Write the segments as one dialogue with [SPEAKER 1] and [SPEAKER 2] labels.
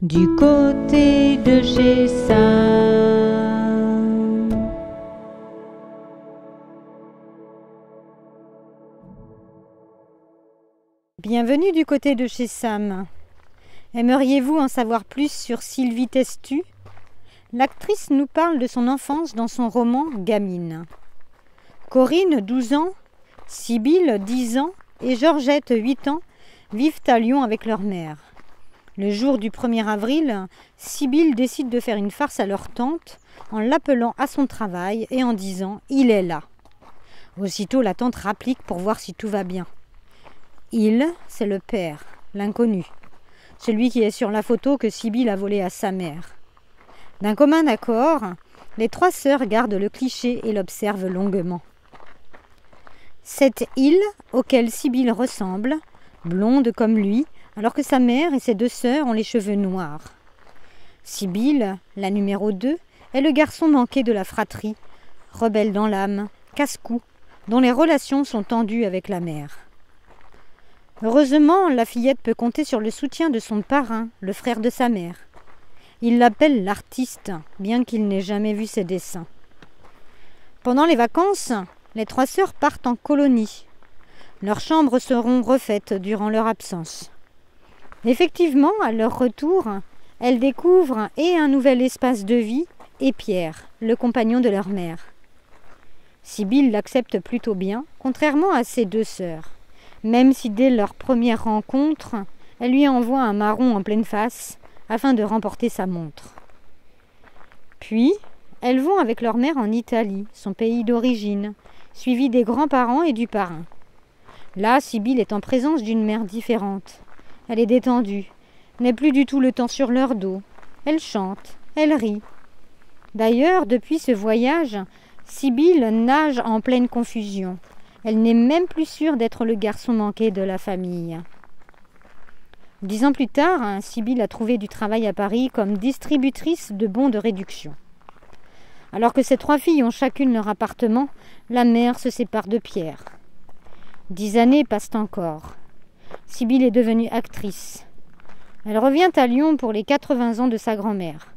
[SPEAKER 1] du côté de chez Sam. Bienvenue du côté de chez Sam. Aimeriez-vous en savoir plus sur Sylvie Testu? L'actrice nous parle de son enfance dans son roman Gamine. Corinne, 12 ans, Sibylle, 10 ans, et Georgette, 8 ans, vivent à Lyon avec leur mère. Le jour du 1er avril, Sibylle décide de faire une farce à leur tante en l'appelant à son travail et en disant « Il est là ». Aussitôt, la tante rapplique pour voir si tout va bien. Il, c'est le père, l'inconnu, celui qui est sur la photo que Sibylle a volée à sa mère. D'un commun accord, les trois sœurs gardent le cliché et l'observent longuement. Cet il auquel Sibylle ressemble, blonde comme lui, alors que sa mère et ses deux sœurs ont les cheveux noirs. Sibylle, la numéro 2, est le garçon manqué de la fratrie, rebelle dans l'âme, casse-cou, dont les relations sont tendues avec la mère. Heureusement, la fillette peut compter sur le soutien de son parrain, le frère de sa mère. Il l'appelle l'artiste, bien qu'il n'ait jamais vu ses dessins. Pendant les vacances, les trois sœurs partent en colonie. Leurs chambres seront refaites durant leur absence. Effectivement, à leur retour, elles découvrent un nouvel espace de vie et Pierre, le compagnon de leur mère. Sibylle l'accepte plutôt bien, contrairement à ses deux sœurs, même si dès leur première rencontre, elle lui envoie un marron en pleine face afin de remporter sa montre. Puis, elles vont avec leur mère en Italie, son pays d'origine, suivies des grands-parents et du parrain. Là, Sibylle est en présence d'une mère différente. Elle est détendue, n'est plus du tout le temps sur leur dos. Elle chante, elle rit. D'ailleurs, depuis ce voyage, Sibylle nage en pleine confusion. Elle n'est même plus sûre d'être le garçon manqué de la famille. 10 ans plus tard, Sibylle a trouvé du travail à Paris comme distributrice de bons de réduction. Alors que ces trois filles ont chacune leur appartement, la mère se sépare de Pierre. 10 années passent encore. Sibylle est devenue actrice. Elle revient à Lyon pour les 80 ans de sa grand-mère.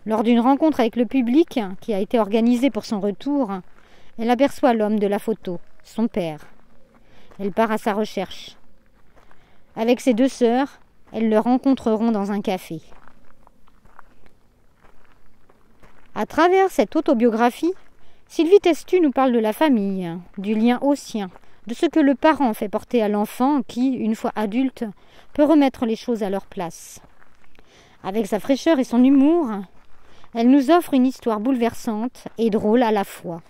[SPEAKER 1] Lors d'une rencontre avec le public, qui a été organisée pour son retour, elle aperçoit l'homme de la photo, son père. Elle part à sa recherche. Avec ses deux sœurs, elles le rencontreront dans un café. À travers cette autobiographie, Sylvie Testu nous parle de la famille, du lien haussien, de ce que le parent fait porter à l'enfant qui, une fois adulte, peut remettre les choses à leur place. Avec sa fraîcheur et son humour, elle nous offre une histoire bouleversante et drôle à la fois.